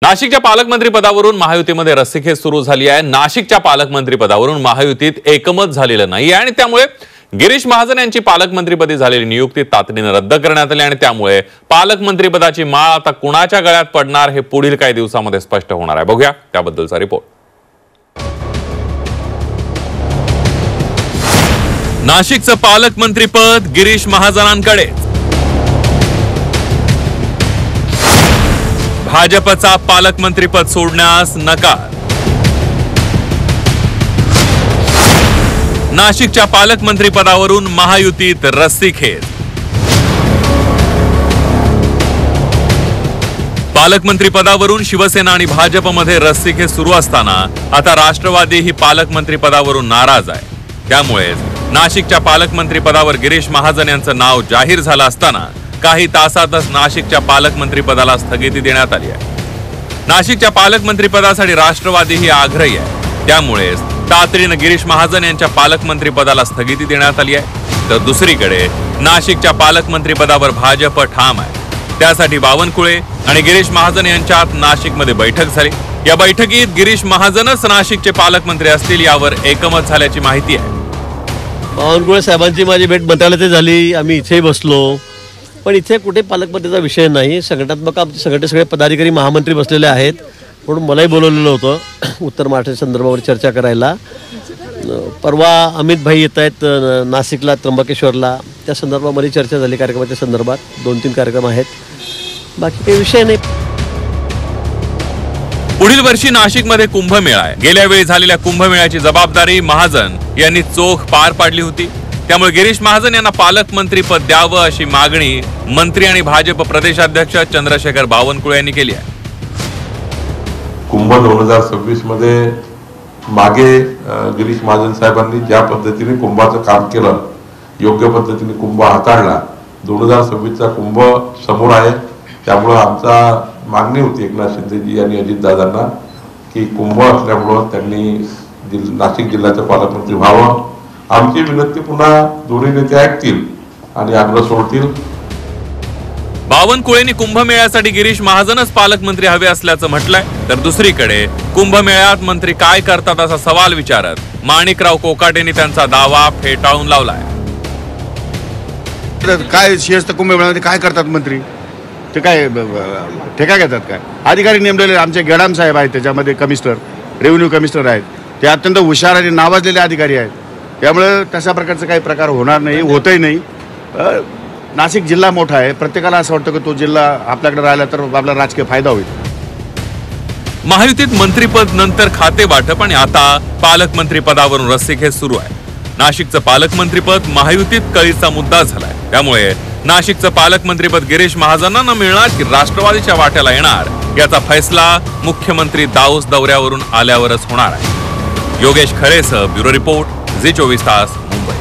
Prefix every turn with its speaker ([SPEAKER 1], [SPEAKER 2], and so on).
[SPEAKER 1] नाशिकच्या पालकमंत्री पदावरून महायुतीमध्ये रस्सीखेच सुरू झाली आहे। नाशिकच्या पालकमंत्री पदावरून महायुतीत एकमत झालेलं नाही आणि त्यामुळे गिरीश महाजन यांची पालकमंत्रीपदी झालेली नियुक्ती तातडीने रद्द करण्यात आली आणि त्यामुळे पालकमंत्री पदाची माळ आता कुणाच्या गळ्यात पडणार हे पुढील काही दिवसांमध्ये स्पष्ट होणार आहे। बघूया त्याबद्दलचा रिपोर्ट। नाशिकचं पालकमंत्रीपद गिरीश महाजनांकडे। भाजपचा पालकमंत्रीपद सोडण्यास नकार। नाशिकच्या पालकमंत्रीपदावरून महायुतीत रस्सीखेच। पालकमंत्रीपदावरून शिवसेना आणि भाजपमध्ये रस्सीखेच सुरू असताना आता राष्ट्रवादी ही पालकमंत्रीपदावरून नाराज आहे। त्यामुळे नाशिकच्या पालकमंत्रीपदावर गिरीश महाजन यांचं नाव जाहीर झालं असताना काही तासातच नाशिकच्या पालकमंत्रीपदाला स्थगिती देण्यात आली आहे। नाशिकच्या पालकमंत्रीपदासाठी राष्ट्रवादी ही आग्रही आहे, त्यामुळे तातडीने गिरीश महाजन यांच्या पालकमंत्रीपदाला स्थगिती देण्यात आली आहे। तर दुसरीकडे नाशिकच्या पालकमंत्रीपदावर भाजप ठाम आहे। त्यासाठी बावनकुळे आणि गिरीश महाजन यांच्यात नाशिकमध्ये बैठक झाली। या बैठकीत गिरीश महाजनच नाशिकचे पालकमंत्री असतील यावर एकमत झाल्याची माहिती आहे।
[SPEAKER 2] बावनकुळे साहेबांची माझी भेट मंत्रालयात झाली, आम्ही इथेही बसलो, पण इथे कुठे पालकमंत्रीचा विषय नाही। संघटनात्मक आमचे सगळे पदाधिकारी महामंत्री बसलेले आहेत, म्हणून मलाही बोलवलेलं होतं उत्तर महाराष्ट्र संदर्भावर चर्चा करायला। परवा अमित भाई येत आहेत नाशिकला, त्र्यंबकेश्वरला, त्या संदर्भामध्ये चर्चा झाली कार्यक्रमाच्या संदर्भात। 2-3 कार्यक्रम आहेत, बाकी काही विषय नाही।
[SPEAKER 1] पुढील वर्षी नाशिकमध्ये कुंभमेळा आहे। गेल्या वेळी झालेल्या कुंभमेळ्याची जबाबदारी महाजन यांनी चोख पार पाडली होती, त्यामुळे गिरीश महाजन यांना पालकमंत्रीपद द्यावं अशी मागणी मंत्री आणि भाजप प्रदेशाध्यक्ष चंद्रशेखर बावनकुळे यांनी केली आहे।
[SPEAKER 3] कुंभ 2026 मध्ये मागे गिरीश महाजन साहेबांनी ज्या पद्धतीने कुंभाचं काम केलं, योग्य पद्धतीने कुंभ हाताळला, 2026चा कुंभ समोर आहे। त्यामुळे आमचा मागणी होती एकनाथ शिंदेजी आणि अजितदादांना की कुंभ असल्यामुळं त्यांनी नाशिक जिल्ह्याचं पालकमंत्री व्हावं। आमची विनंती पुन्हा दोन्ही नेते ऐकतील आणि आग्रह सोडतील।
[SPEAKER 1] बावनकुळेंनी कुंभमेळ्यासाठी गिरीश महाजनच पालकमंत्री हवे असल्याचं म्हटलंय, तर दुसरीकडे कुंभमेळ्यात मंत्री काय करतात असा सवाल विचारत माणिकराव कोकाटेंनी त्यांचा दावा फेटाळून लावलाय।
[SPEAKER 4] काय शिस्त कुंभमेळ्यामध्ये काय करतात मंत्री? ते काय ठेका घेतात? काय अधिकारी नेमलेले आमचे गेडाम साहेब आहेत, त्याच्यामध्ये कमिशनर, रेव्हेन्यू कमिशनर आहेत, ते अत्यंत हुशार आणि नावाजलेले अधिकारी आहेत। त्यामुळे तशा प्रकारचा काही प्रकार होणार नाही, होतही नाही। नाशिक जिल्हा मोठा आहे, प्रत्येकाला असं वाटतं की तो जिल्हा आपल्याकडे राहिला तर आपला राजकीय फायदा होईल।
[SPEAKER 1] महायुतीत मंत्रीपद नंतर खाते वाटप आणि आता पालकमंत्री पदावरून रस्सीखेच सुरू आहे। नाशिकचं पालकमंत्रीपद महायुतीत कळीचा मुद्दा झालाय, त्यामुळे नाशिकचं पालकमंत्रीपद गिरीश महाजनांना मिळणार की राष्ट्रवादीच्या वाट्याला येणार याचा फैसला मुख्यमंत्री दाऊस दौऱ्यावरून आल्यावरच होणार आहे। योगेश खळेसह ब्युरो रिपोर्ट, झी24 तास, मुंबई।